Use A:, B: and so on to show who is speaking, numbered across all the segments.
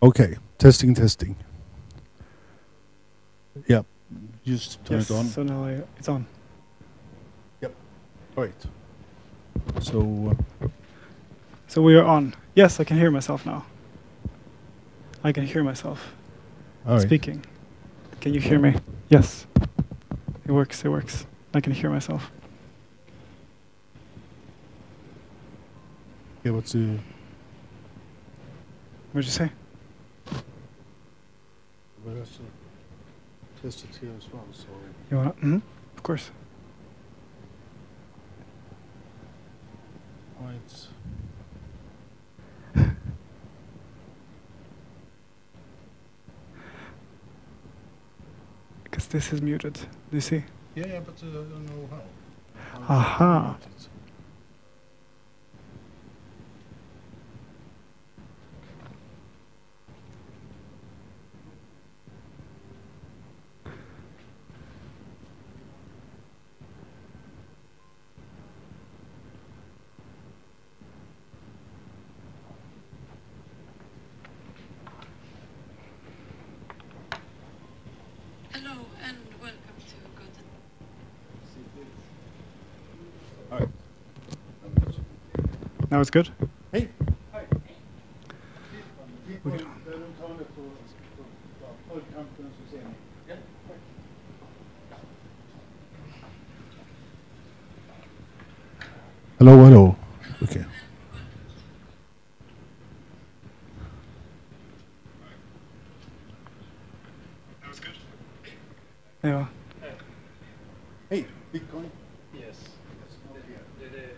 A: Okay, testing, testing. Yeah, just turn it on.
B: So now it's on.
A: Yep. All right. So.
B: So we are on. Yes, I can hear myself now. I can hear myself speaking. Can you hear me? Yes. It works. It works. I can hear myself.
A: Yeah, what's the?
B: What'd you say?
A: Well, that's test it here as well. So.
B: You wanna? Mm-hmm. Of course.
A: Right.
B: Because this is muted. Do you see?
A: Yeah, but I don't know how.
B: Aha.
C: Hello and welcome to Goto.
A: All right.
B: Now it's good?
A: Hey. Hi. Hello, hello. Okay.
B: That was good. Yeah.
A: Hey, Bitcoin.
D: Yes. Did it?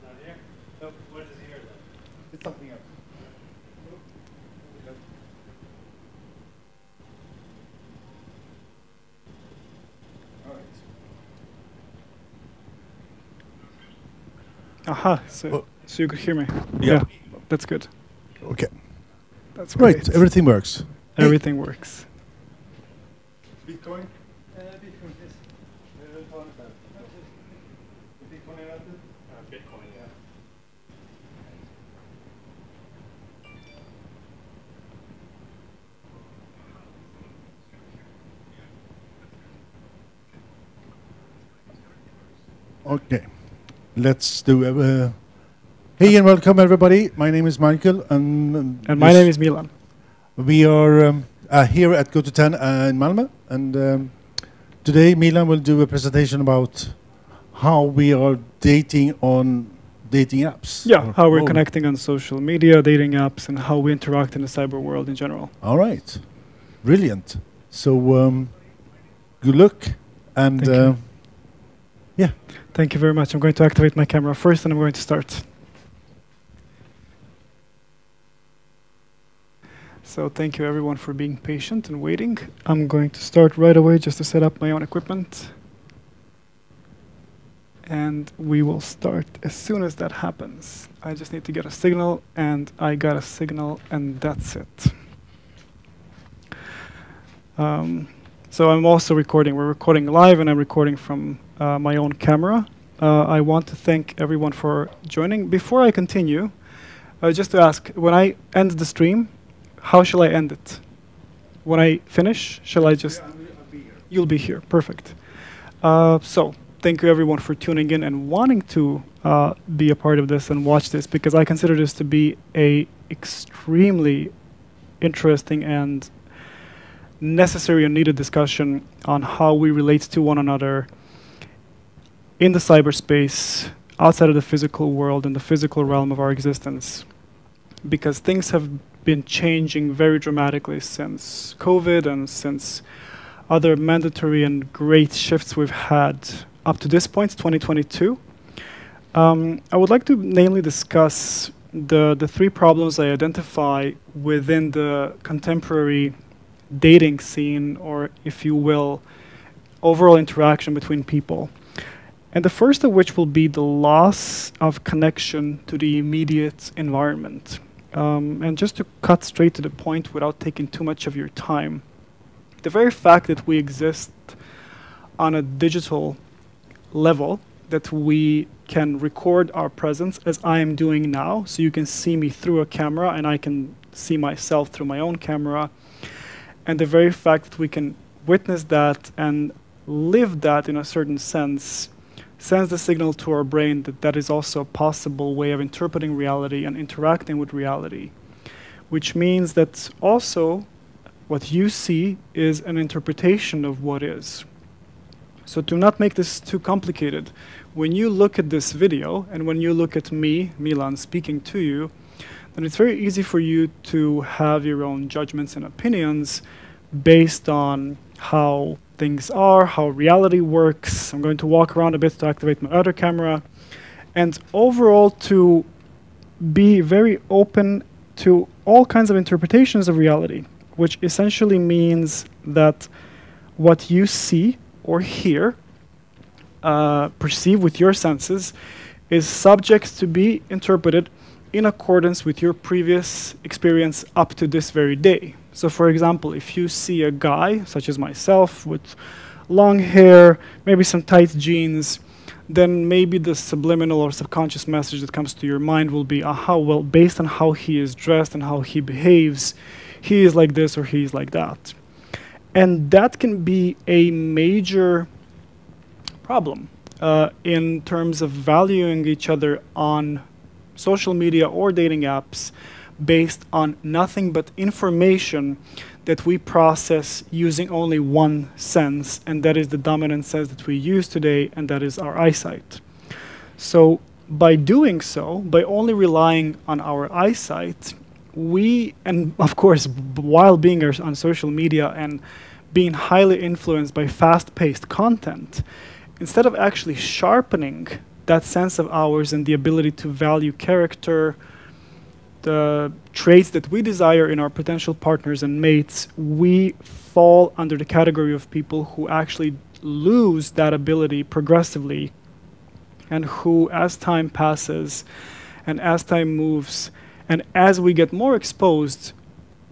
D: Not here? No, what is here then?
A: It's something else. All right.
B: Aha. So you could hear me.
A: Yeah.
B: That's good.
A: Okay.
B: That's great.
A: Right. Everything works.
B: Everything works.
A: Bitcoin.
D: Bitcoin, yeah.
A: Okay. Let's do it. Hey and welcome everybody. My name is Michael
B: And my name is Milan.
A: We are here at Goto 10 in Malmö, and today Milan will do a presentation about how we are dating on dating apps.
B: Yeah, how we're connecting on social media, dating apps, and how we interact in the cyber world in general.
A: All right. Brilliant. So good luck, and
B: Thank you.
A: yeah.
B: Thank you very much. I'm going to activate my camera first, and I'm going to start. So thank you everyone for being patient and waiting. I'm going to start right away just to set up my own equipment. And we will start as soon as that happens. I just need to get a signal, and I got a signal, and that's it. So I'm also recording. We're recording live, and I'm recording from my own camera. I want to thank everyone for joining. Before I continue, just to ask, when I end the stream, how shall I end it? When I finish, shall I just...
A: I'll be here.
B: You'll be here. Perfect. So thank you everyone for tuning in and wanting to be a part of this and watch this, because I consider this to be a extremely interesting and necessary and needed discussion on how we relate to one another in the cyberspace, outside of the physical world, in the physical realm of our existence. Because things have been changing very dramatically since COVID and since other mandatory and great shifts we've had up to this point, 2022. I would like to namely discuss the three problems I identify within the contemporary dating scene, or if you will, overall interaction between people. And the first of which will be the loss of connection to the immediate environment. And just to cut straight to the point without taking too much of your time, the very fact that we exist on a digital level, that we can record our presence as I am doing now, so you can see me through a camera and I can see myself through my own camera. And the very fact that we can witness that and live that in a certain sense sends the signal to our brain that that is also a possible way of interpreting reality and interacting with reality, which means that also what you see is an interpretation of what is. So to not make this too complicated, when you look at this video and when you look at me, Milan, speaking to you, then it's very easy for you to have your own judgments and opinions based on how things are, how reality works. I'm going to walk around a bit to activate my other camera. And overall, to be very open to all kinds of interpretations of reality, which essentially means that what you see or hear, perceive with your senses, is subject to be interpreted in accordance with your previous experience up to this very day. So for example, if you see a guy, such as myself, with long hair, maybe some tight jeans, then maybe the subliminal or subconscious message that comes to your mind will be, aha, well, based on how he is dressed and how he behaves, he is like this or he is like that. And that can be a major problem in terms of valuing each other on social media or dating apps based on nothing but information that we process using only one sense, and that is the dominant sense that we use today, and that is our eyesight. So by doing so, by only relying on our eyesight, we, and of course, while being on social media and being highly influenced by fast-paced content, instead of actually sharpening that sense of ours and the ability to value character, the traits that we desire in our potential partners and mates, we fall under the category of people who actually lose that ability progressively, and who, as time passes and as time moves, and as we get more exposed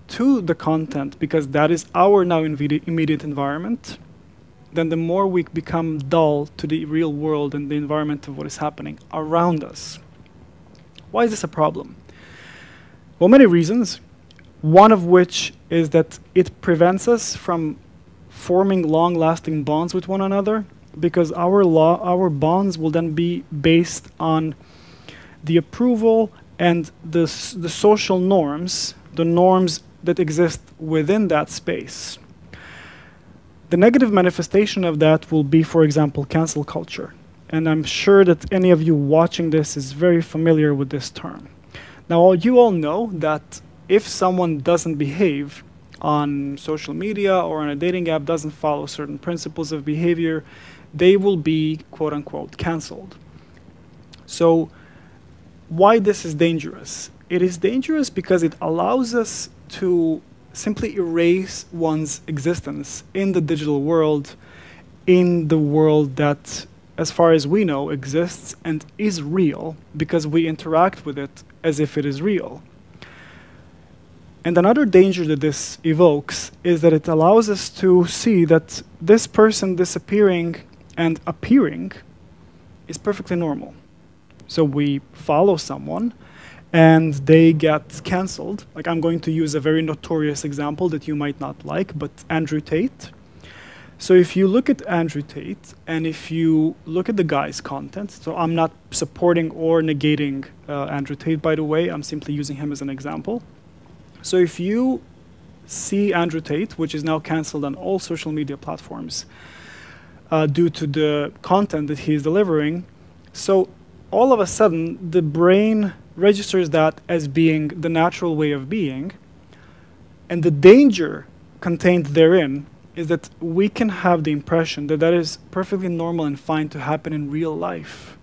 B: to the content, because that is our now immediate environment, then the more we become dull to the real world and the environment of what is happening around us. Why is this a problem? Well, many reasons, one of which is that it prevents us from forming long-lasting bonds with one another, because our bonds will then be based on the approval and the social norms, the norms that exist within that space. The negative manifestation of that will be, for example, cancel culture. And I'm sure that any of you watching this is very familiar with this term. Now, you all know that if someone doesn't behave on social media or on a dating app, doesn't follow certain principles of behavior, they will be, quote unquote, canceled. So why this is dangerous? It is dangerous because it allows us to simply erase one's existence in the digital world, in the world that, as far as we know, exists and is real, because we interact with it as if it is real. And another danger that this evokes is that it allows us to see that this person disappearing and appearing is perfectly normal. So we follow someone and they get canceled. Like, I'm going to use a very notorious example that you might not like, but Andrew Tate. So if you look at Andrew Tate, and if you look at the guy's content, so I'm not supporting or negating Andrew Tate, by the way, I'm simply using him as an example. So if you see Andrew Tate, which is now canceled on all social media platforms due to the content that he's delivering, so all of a sudden the brain registers that as being the natural way of being, and the danger contained therein is that we can have the impression that that is perfectly normal and fine to happen in real life.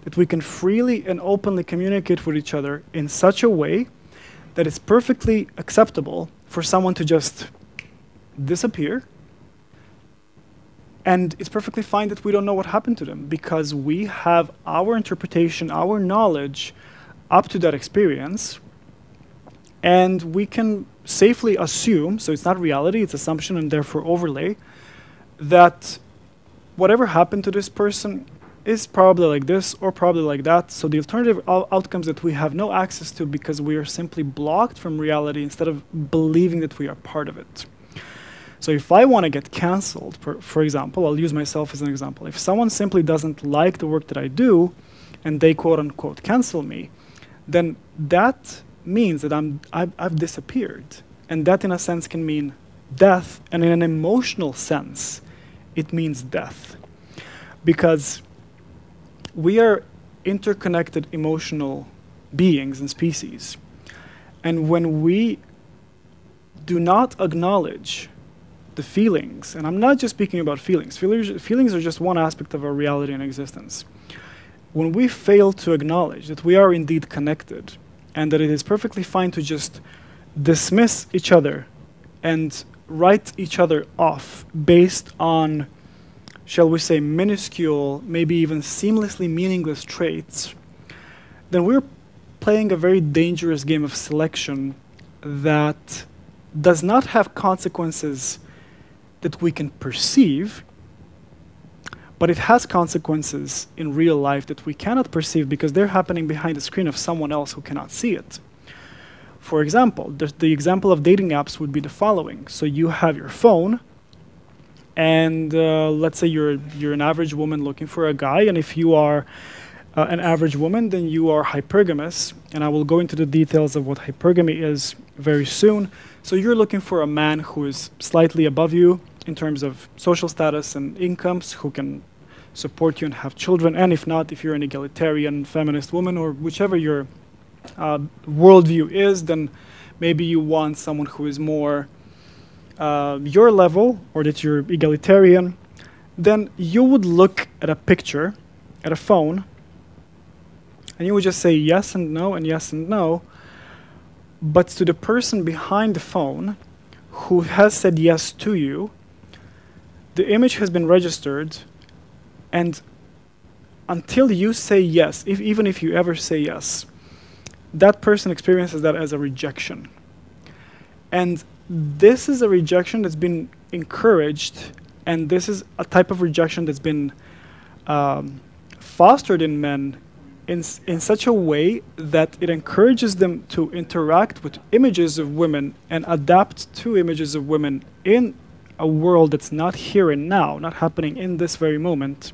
B: That we can freely and openly communicate with each other in such a way that it's perfectly acceptable for someone to just disappear, and it's perfectly fine that we don't know what happened to them, because we have our interpretation, our knowledge up to that experience, and we can safely assume, so it's not reality, it's assumption and therefore overlay, that whatever happened to this person is probably like this or probably like that. So the alternative outcomes that we have no access to because we are simply blocked from reality instead of believing that we are part of it. So if I want to get canceled, for example, I'll use myself as an example. If someone simply doesn't like the work that I do and they quote unquote cancel me, then that means that I've disappeared. And that in a sense can mean death, and in an emotional sense, it means death. Because we are interconnected emotional beings and species. And when we do not acknowledge the feelings, and I'm not just speaking about feelings. Feelings are just one aspect of our reality and existence. When we fail to acknowledge that we are indeed connected and that it is perfectly fine to just dismiss each other and write each other off based on, shall we say, minuscule, maybe even seamlessly meaningless traits, then we're playing a very dangerous game of selection that does not have consequences that we can perceive, but it has consequences in real life that we cannot perceive because they're happening behind the screen of someone else who cannot see it. For example, the example of dating apps would be the following. So you have your phone, and let's say you're an average woman looking for a guy, and if you are an average woman, then you are hypergamous, and I will go into the details of what hypergamy is very soon. So you're looking for a man who is slightly above you in terms of social status and incomes, who can support you and have children, and if not, if you're an egalitarian feminist woman or whichever your worldview is, then maybe you want someone who is more your level, or that you're egalitarian. Then you would look at a picture, at a phone, and you would just say yes and no and yes and no. But to the person behind the phone who has said yes to you, the image has been registered, and until you say yes, even if you ever say yes, that person experiences that as a rejection. And this is a rejection that's been encouraged, and this is a type of rejection that's been fostered in men in such a way that it encourages them to interact with images of women and adapt to images of women in a world that's not here and now, not happening in this very moment,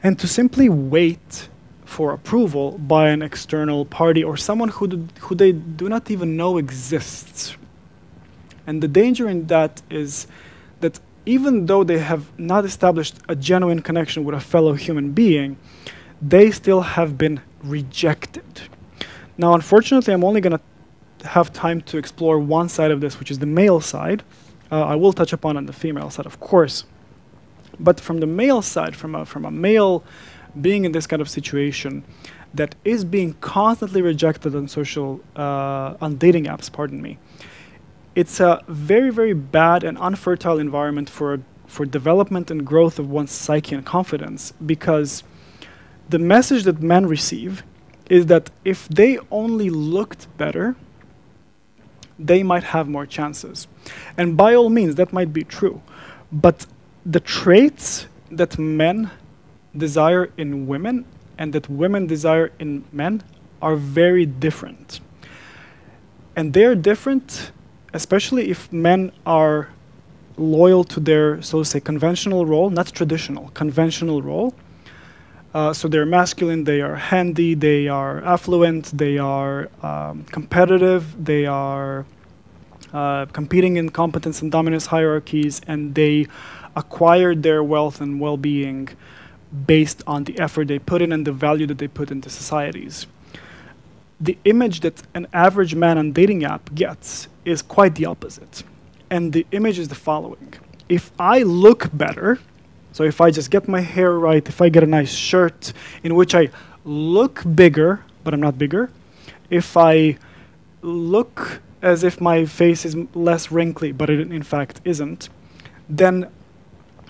B: and to simply wait for approval by an external party or someone who they do not even know exists. And the danger in that is that even though they have not established a genuine connection with a fellow human being, they still have been rejected. Now, unfortunately, I'm only going to have time to explore one side of this, which is the male side. I will touch upon on the female side, of course. But from the male side, from a male being in this kind of situation that is being constantly rejected on on dating apps, pardon me, it's a very, very bad and unfertile environment for development and growth of one's psyche and confidence, because the message that men receive is that if they only looked better, they might have more chances. And by all means, that might be true. But the traits that men desire in women and that women desire in men are very different. And they're different, especially if men are loyal to their, so to say, conventional role, not traditional, conventional role. So they're masculine, they are handy, they are affluent, they are competitive, they are competing in competence and dominance hierarchies, and they acquired their wealth and well-being based on the effort they put in and the value that they put into societies. The image that an average man on dating app gets is quite the opposite. And the image is the following. If I look better, so if I just get my hair right, if I get a nice shirt in which I look bigger, but I'm not bigger, if I look as if my face is less wrinkly, but it in fact isn't, then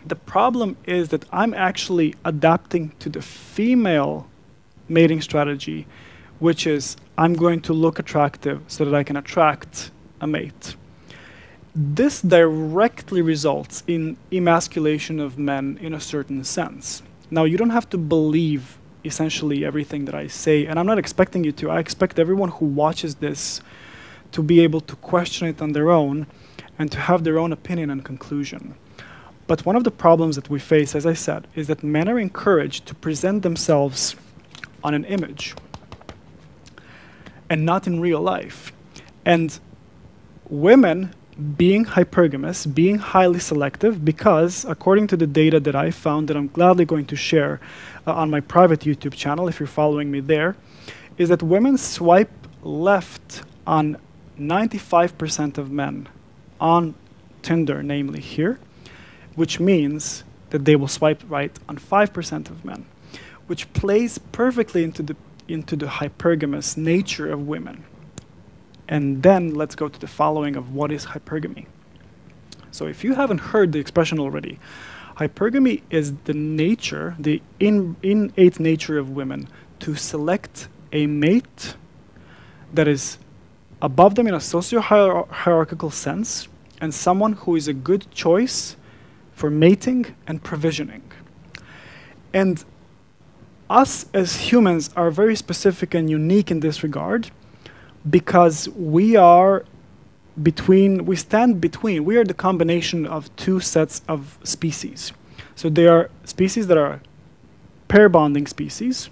B: the problem is that I'm actually adapting to the female mating strategy, which is I'm going to look attractive so that I can attract a mate. This directly results in emasculation of men in a certain sense. Now, you don't have to believe essentially everything that I say, and I'm not expecting you to. I expect everyone who watches this to be able to question it on their own and to have their own opinion and conclusion. But one of the problems that we face, as I said, is that men are encouraged to present themselves on an image and not in real life. And women being hypergamous, being highly selective, because according to the data that I found that I'm gladly going to share on my private YouTube channel, if you're following me there, is that women swipe left on 95% of men on Tinder, namely here, which means that they will swipe right on 5% of men, which plays perfectly into the hypergamous nature of women. And then let's go to the following of what is hypergamy. So if you haven't heard the expression already, hypergamy is the nature, the innate nature of women to select a mate that is above them in a socio-hierarchical sense, and someone who is a good choice for mating and provisioning. And us as humans are very specific and unique in this regard, because we stand between, we are the combination of two sets of species. So they are species that are pair bonding species.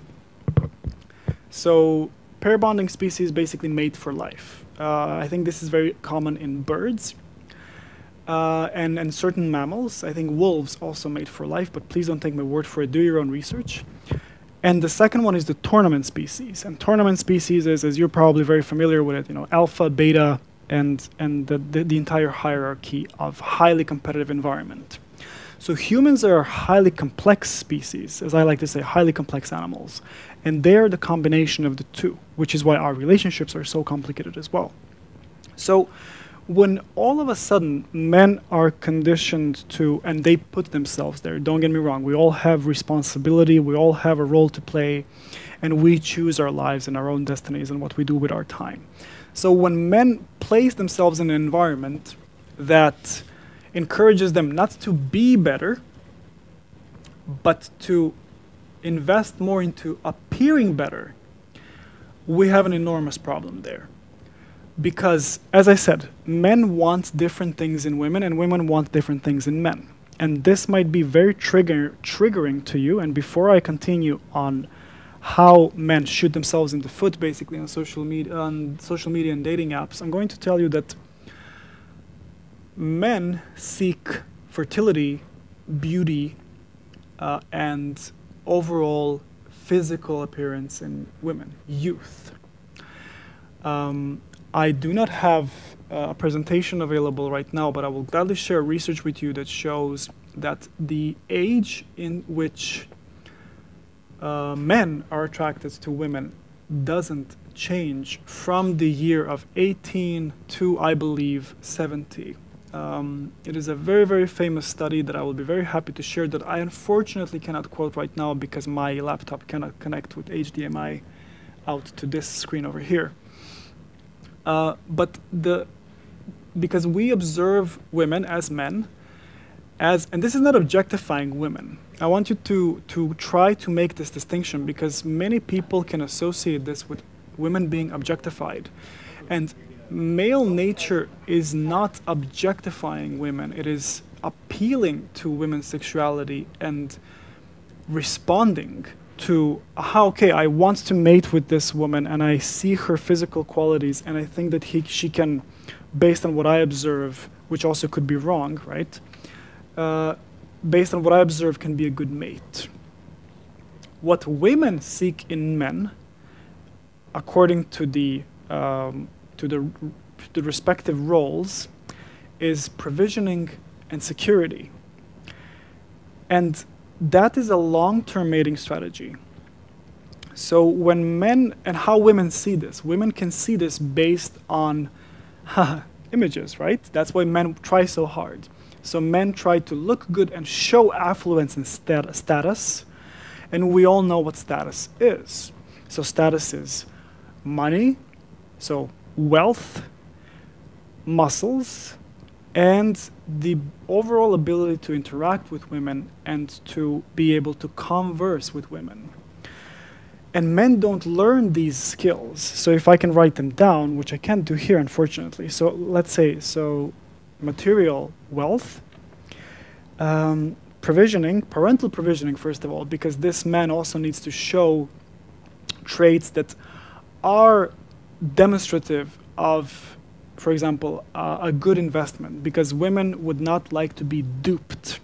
B: So pair bonding species basically mate for life. I think this is very common in birds and certain mammals. I think wolves also mate for life, but please don't take my word for it, do your own research. And the second one is the tournament species. And tournament species is, as you're probably very familiar with it, alpha, beta, and the entire hierarchy of highly competitive environment. So humans are highly complex species, as I like to say, highly complex animals. And they're the combination of the two, which is why our relationships are so complicated as well. So when all of a sudden men are conditioned to, and they put themselves there, don't get me wrong, we all have responsibility, we all have a role to play, and we choose our lives and our own destinies and what we do with our time. So when men place themselves in an environment that encourages them not to be better, but to invest more into appearing better, we have an enormous problem there. Because, as I said, men want different things in women and women want different things in men. And this might be very triggering to you. And before I continue on how men shoot themselves in the foot, basically, on social media and dating apps, I'm going to tell you that men seek fertility, beauty, and overall physical appearance in women, youth. I do not have a presentation available right now, but I will gladly share research with you that shows that the age in which men are attracted to women doesn't change from the year of 18 to, I believe, 70. It is a very, very famous study that I will be very happy to share that I unfortunately cannot quote right now because my laptop cannot connect with HDMI out to this screen over here. But because we observe women as men, and this is not objectifying women. I want you to try to make this distinction because many people can associate this with women being objectified. And male nature is not objectifying women. It is appealing to women's sexuality and responding to how, okay, I want to mate with this woman and I see her physical qualities and I think that she can, based on what I observe, which also could be wrong, right? Based on what I observe, can be a good mate. What women seek in men, according to the respective roles, is provisioning and security. And that is a long-term mating strategy. So when men, and how women see this, women can see this based on images, right? That's why men try so hard. So men try to look good and show affluence and status, and we all know what status is. So status is money, so wealth, muscles, and the overall ability to interact with women and to be able to converse with women. And men don't learn these skills. So if I can write them down, which I can't do here, unfortunately. So let's say, material wealth, provisioning, parental provisioning, first of all, because this man also needs to show traits that are demonstrative of, for example, a good investment, because women would not like to be duped.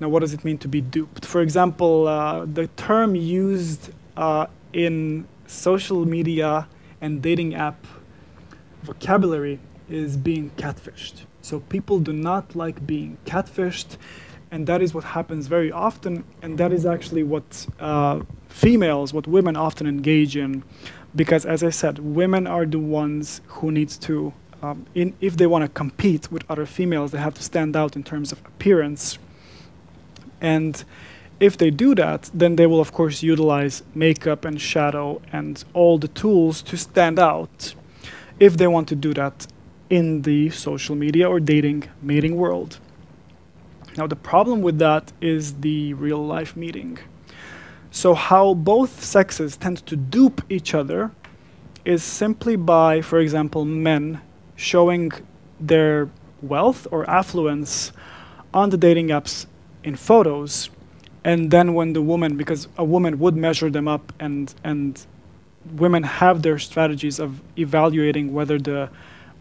B: Now, what does it mean to be duped? For example, the term used in social media and dating app vocabulary is being catfished. So people do not like being catfished, and that is what happens very often, and that is actually what what women often engage in, because as I said, women are the ones who need to, if they want to compete with other females, they have to stand out in terms of appearance. And if they do that, then they will of course utilize makeup and shadow and all the tools to stand out if they want to do that in the social media or mating world. Now the problem with that is the real life meeting. So how both sexes tend to dupe each other is simply by, for example, men showing their wealth or affluence on the dating apps in photos, and then when the woman, because a woman would measure them up, and women have their strategies of evaluating whether the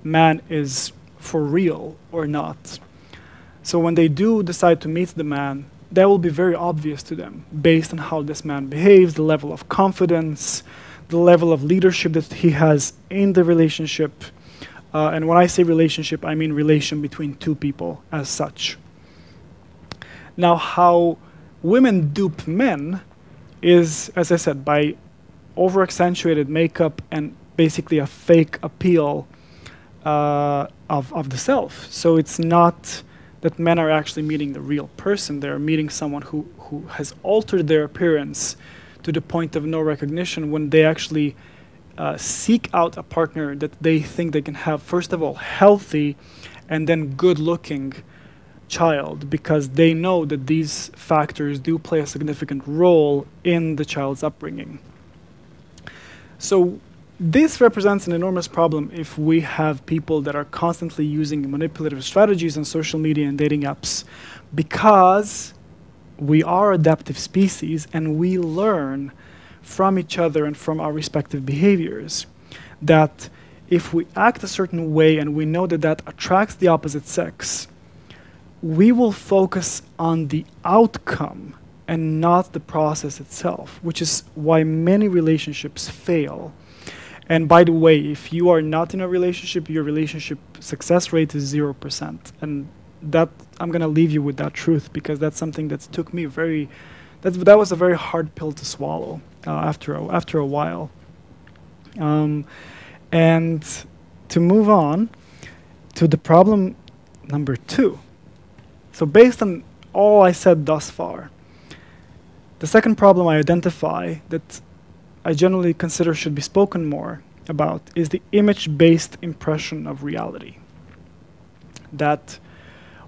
B: man is for real or not. So when they do decide to meet the man, that will be very obvious to them based on how this man behaves, the level of confidence, the level of leadership that he has in the relationship. And when I say relationship, I mean relation between two people as such. Now, how women dupe men is, as I said, by over-accentuated makeup and basically a fake appeal of the self. So it's not that men are actually meeting the real person. They're meeting someone who has altered their appearance to the point of no recognition when they actually seek out a partner that they think they can have, first of all, healthy and then good-looking child, because they know that these factors do play a significant role in the child's upbringing. So this represents an enormous problem if we have people that are constantly using manipulative strategies on social media and dating apps, because we are adaptive species and we learn from each other and from our respective behaviors. That if we act a certain way and we know that that attracts the opposite sex, we will focus on the outcome and not the process itself, which is why many relationships fail. And by the way, if you are not in a relationship, your relationship success rate is 0%. And that, I'm going to leave you with that truth, because that's something that took me that was a very hard pill to swallow after a while. And to move on to the problem number 2. So based on all I said thus far, the second problem I identify that I generally consider should be spoken more about is the image-based impression of reality. That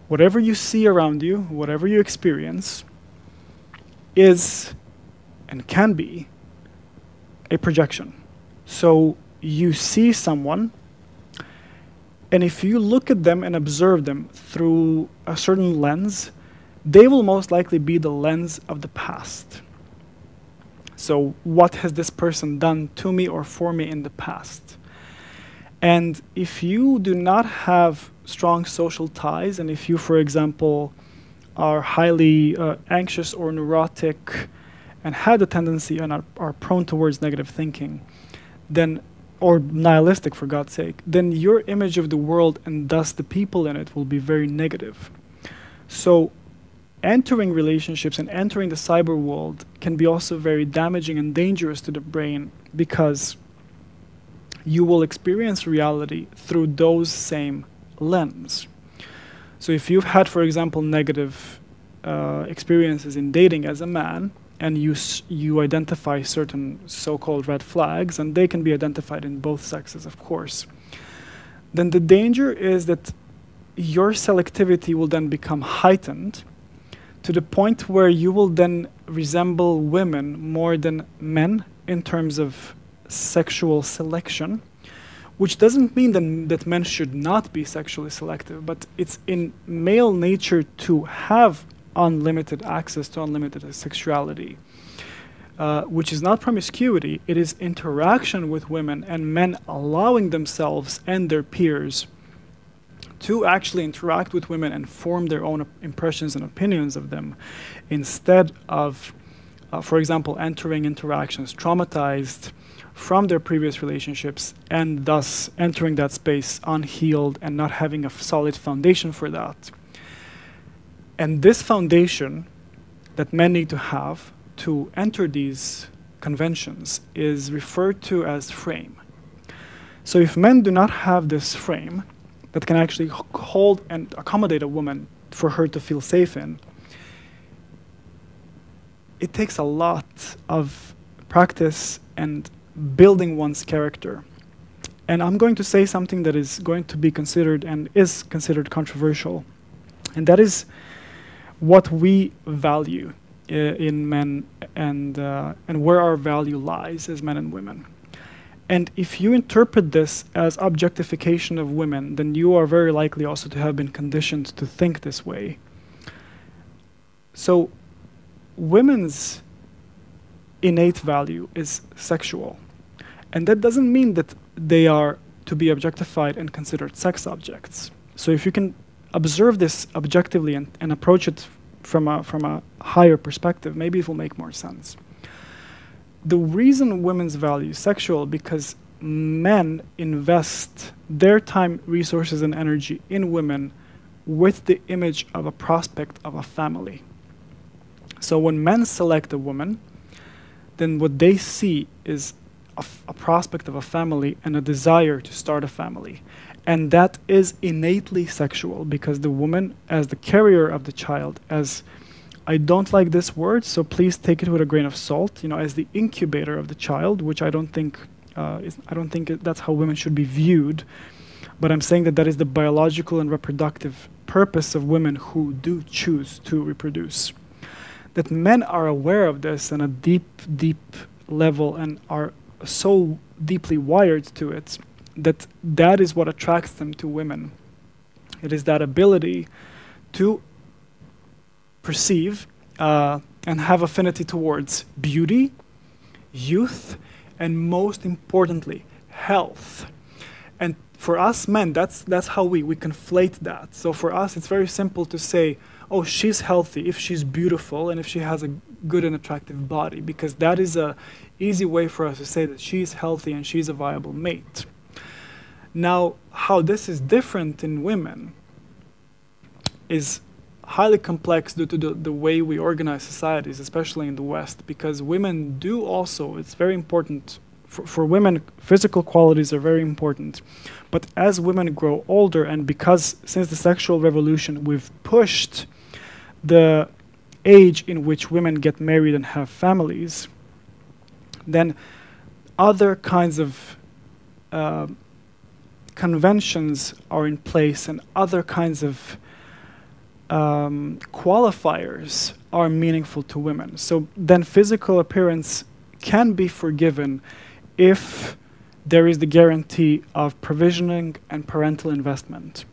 B: whatever you see around you, whatever you experience, is and can be a projection. So you see someone, and if you look at them and observe them through a certain lens, they will most likely be the lens of the past. So what has this person done to me or for me in the past? And if you do not have strong social ties, and if you, for example, are highly anxious or neurotic and had a tendency and are prone towards negative thinking, then, or nihilistic for God's sake, then your image of the world and thus the people in it will be very negative. So entering relationships and entering the cyber world can be also very damaging and dangerous to the brain, because you will experience reality through those same lens. So if you've had, for example, negative experiences in dating as a man, and you identify certain so-called red flags, and they can be identified in both sexes, of course, then the danger is that your selectivity will then become heightened to the point where you will then resemble women more than men in terms of sexual selection, which doesn't mean that men should not be sexually selective, but it's in male nature to have unlimited access to unlimited sexuality, which is not promiscuity, it is interaction with women and men allowing themselves and their peers to actually interact with women and form their own impressions and opinions of them, instead of, for example, entering interactions traumatized from their previous relationships and thus entering that space unhealed and not having a solid foundation for that. And this foundation that men need to have to enter these conventions is referred to as frame. So if men do not have this frame that can actually hold and accommodate a woman for her to feel safe in, it takes a lot of practice and building one's character. And I'm going to say something that is going to be considered and is considered controversial. And that is what we value in men and where our value lies as men and women. And if you interpret this as objectification of women, then you are very likely also to have been conditioned to think this way. So women's innate value is sexual. And that doesn't mean that they are to be objectified and considered sex objects. So if you can observe this objectively and approach it from a higher perspective, maybe it will make more sense. The reason women's value is sexual because men invest their time, resources, and energy in women with the image of a prospect of a family. So when men select a woman, then what they see is a prospect of a family and a desire to start a family. And that is innately sexual because the woman, as the carrier of the child, as I don't like this word, so please take it with a grain of salt, as the incubator of the child, which I don't think that's how women should be viewed. But I'm saying that is the biological and reproductive purpose of women who do choose to reproduce. That men are aware of this on a deep, deep level and are so deeply wired to it that is what attracts them to women. It is that ability to perceive and have affinity towards beauty, youth, and most importantly, health. And for us men, that's how we conflate that. So for us, it's very simple to say, oh, she's healthy if she's beautiful and if she has a good and attractive body, because that is a easy way for us to say that she's healthy and she's a viable mate. Now, how this is different in women is highly complex due to the way we organize societies, especially in the West, because women do also, it's very important, for women, physical qualities are very important. But as women grow older, and because since the sexual revolution, we've pushed the age in which women get married and have families, then other kinds of conventions are in place and other kinds of qualifiers are meaningful to women. So then physical appearance can be forgiven if there is the guarantee of provisioning and parental investment.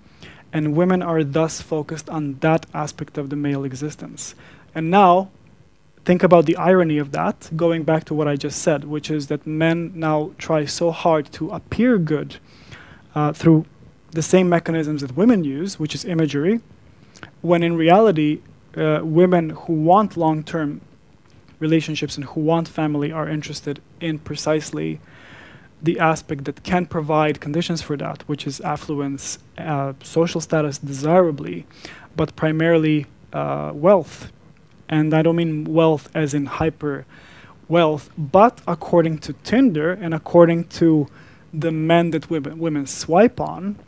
B: And women are thus focused on that aspect of the male existence. And now, think about the irony of that, going back to what I just said, which is that men now try so hard to appear good through the same mechanisms that women use, which is imagery, when in reality, women who want long-term relationships and who want family are interested in precisely the aspect that can provide conditions for that, which is affluence, social status desirably, but primarily wealth. And I don't mean wealth as in hyper wealth, but according to Tinder and according to the men that women swipe on,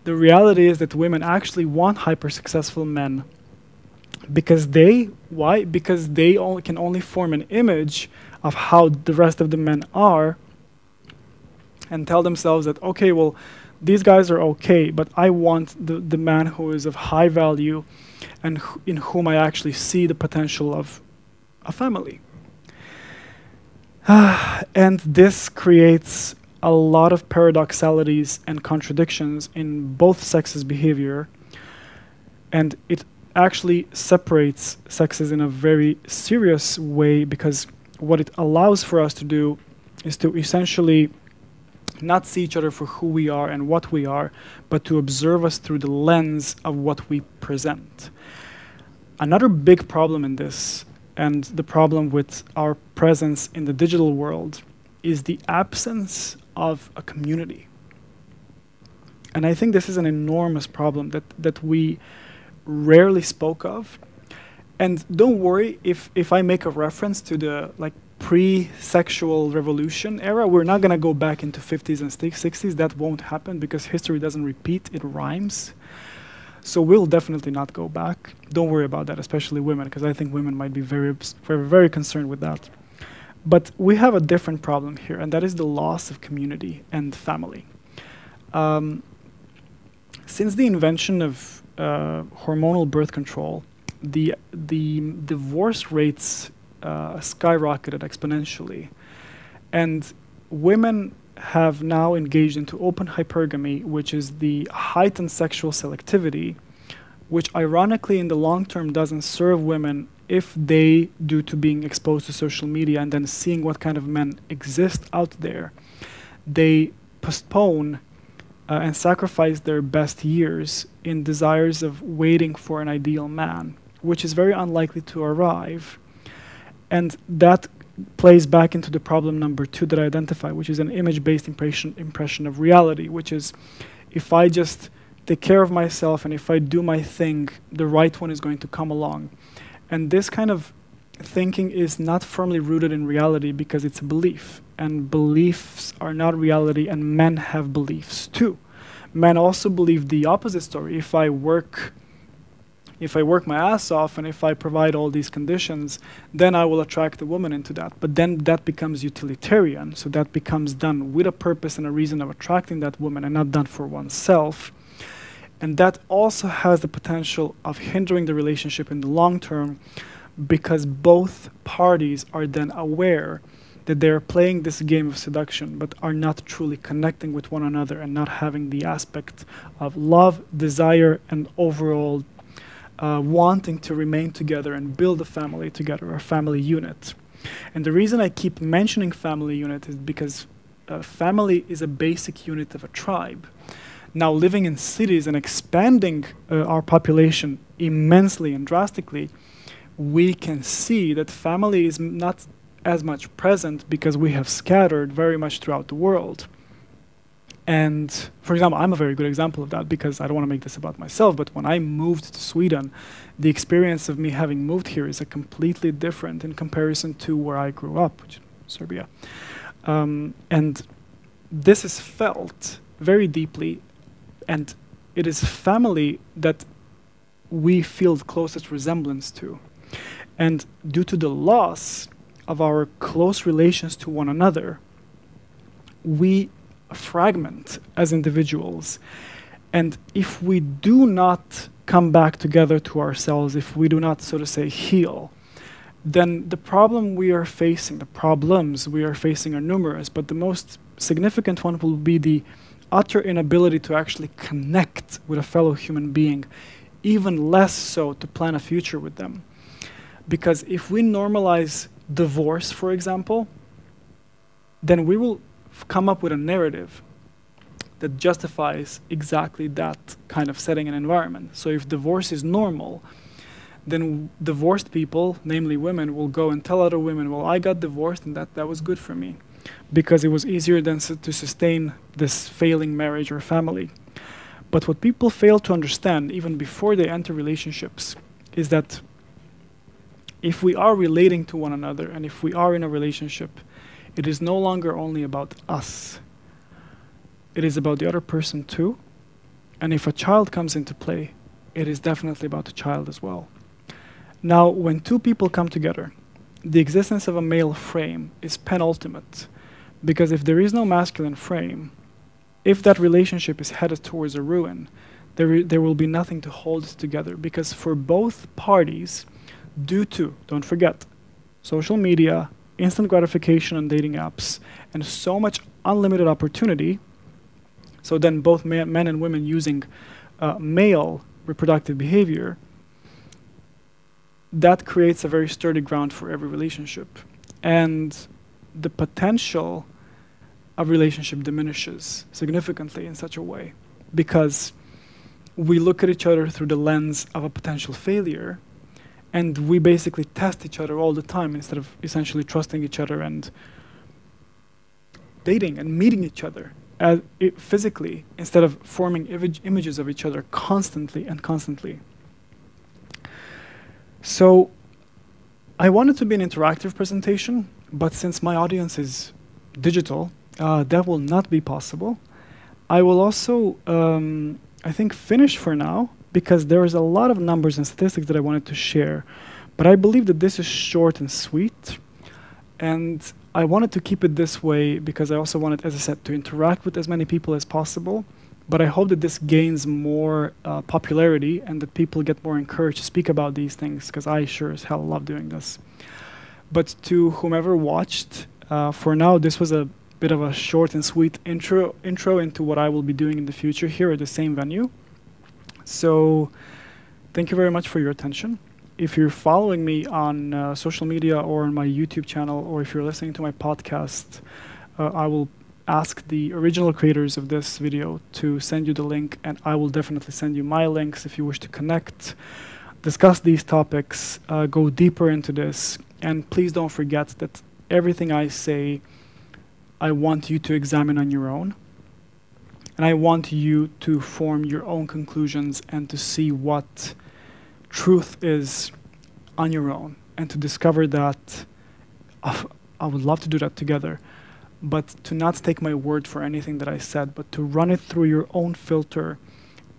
B: the reality is that women actually want hyper successful men because why? Because they can only form an image of how the rest of the men are and tell themselves that, okay, well, these guys are okay, but I want the man who is of high value and in whom I actually see the potential of a family. And this creates a lot of paradoxalities and contradictions in both sexes' behavior, and it actually separates sexes in a very serious way, because what it allows for us to do is to essentially not see each other for who we are and what we are, but to observe us through the lens of what we present. Another big problem in this, and the problem with our presence in the digital world, is the absence of a community. And I think this is an enormous problem that we rarely spoke of. And don't worry if I make a reference to the pre-sexual revolution era. We're not going to go back into 50s and 60s. That won't happen because history doesn't repeat, it rhymes. So we'll definitely not go back. Don't worry about that, especially women, because I think women might be very, very, very concerned with that. But we have a different problem here, and that is the loss of community and family. Since the invention of hormonal birth control, the divorce rates skyrocketed exponentially, and women have now engaged into open hypergamy, which is the heightened sexual selectivity, which ironically in the long term doesn't serve women if they, due to being exposed to social media and then seeing what kind of men exist out there, they postpone and sacrifice their best years in desires of waiting for an ideal man, which is very unlikely to arrive. And that plays back into the problem number 2 that I identify, which is an image-based impression of reality, which is if I just take care of myself and if I do my thing, the right one is going to come along. And this kind of thinking is not firmly rooted in reality because it's a belief, and beliefs are not reality, and men have beliefs too. Men also believe the opposite story. If I work my ass off and if I provide all these conditions, then I will attract a woman into that. But then that becomes utilitarian. So that becomes done with a purpose and a reason of attracting that woman and not done for oneself. And that also has the potential of hindering the relationship in the long term, because both parties are then aware that they're playing this game of seduction but are not truly connecting with one another and not having the aspect of love, desire, and overall wanting to remain together and build a family together, a family unit. And the reason I keep mentioning family unit is because family is a basic unit of a tribe. Now, living in cities and expanding our population immensely and drastically, we can see that family is not as much present because we have scattered very much throughout the world. And for example, I'm a very good example of that because I don't want to make this about myself, but when I moved to Sweden, the experience of me having moved here is a completely different in comparison to where I grew up, which is Serbia. And this is felt very deeply, and it is family that we feel the closest resemblance to. And due to the loss of our close relations to one another, we fragment as individuals. And if we do not come back together to ourselves, if we do not, so to say, heal, then the problems we are facing are numerous, but the most significant one will be the utter inability to actually connect with a fellow human being, even less so to plan a future with them. Because if we normalize divorce, for example, then we will come up with a narrative that justifies exactly that kind of setting and environment. So if divorce is normal, then divorced people, namely women, will go and tell other women, well, I got divorced and that was good for me, because it was easier than to sustain this failing marriage or family. But what people fail to understand, even before they enter relationships, is that if we are relating to one another and if we are in a relationship, it is no longer only about us. It is about the other person too. And if a child comes into play, it is definitely about the child as well. Now, when two people come together, the existence of a male frame is penultimate. Because if there is no masculine frame, if that relationship is headed towards a ruin, there will be nothing to hold it together, because for both parties, due to, don't forget, social media, instant gratification on dating apps, and so much unlimited opportunity, so then both men and women using male reproductive behavior, that creates a very sturdy ground for every relationship. And the potential of relationship diminishes significantly in such a way, because we look at each other through the lens of a potential failure, and we basically test each other all the time instead of essentially trusting each other and dating and meeting each other physically, instead of forming images of each other constantly and constantly. So I want it to be an interactive presentation, but since my audience is digital, that will not be possible. I will also, I think, finish for now, because there is a lot of numbers and statistics that I wanted to share. But I believe that this is short and sweet. And I wanted to keep it this way because I also wanted, as I said, to interact with as many people as possible. But I hope that this gains more popularity and that people get more encouraged to speak about these things, because I sure as hell love doing this. But to whomever watched, for now, this was a bit of a short and sweet intro into what I will be doing in the future here at the same venue. So thank you very much for your attention. If you're following me on social media or on my YouTube channel, or if you're listening to my podcast, I will ask the original creators of this video to send you the link, and I will definitely send you my links if you wish to connect, discuss these topics, go deeper into this. And please don't forget that everything I say, I want you to examine on your own. And I want you to form your own conclusions and to see what truth is on your own, and to discover that. I would love to do that together, but to not take my word for anything that I said, but to run it through your own filter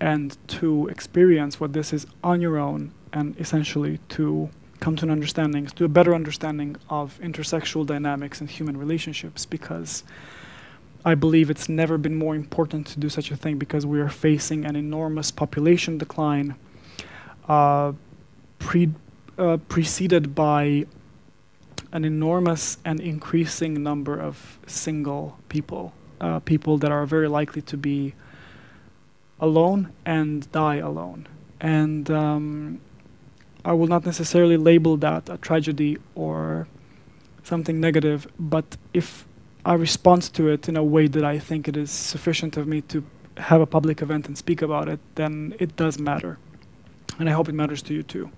B: and to experience what this is on your own, and essentially to come to an understanding, to a better understanding of intersexual dynamics and human relationships, because I believe it's never been more important to do such a thing, because we are facing an enormous population decline preceded by an enormous and increasing number of single people, people that are very likely to be alone and die alone. And I will not necessarily label that a tragedy or something negative, but if I respond to it in a way that I think it is sufficient of me to have a public event and speak about it, then it does matter. And I hope it matters to you too.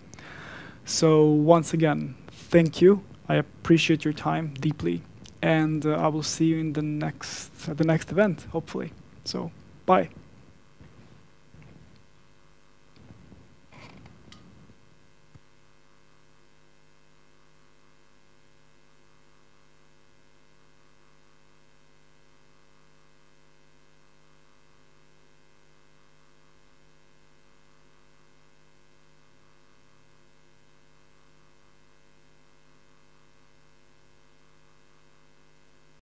B: So once again, thank you. I appreciate your time deeply. And I will see you in the next event, hopefully. So, bye.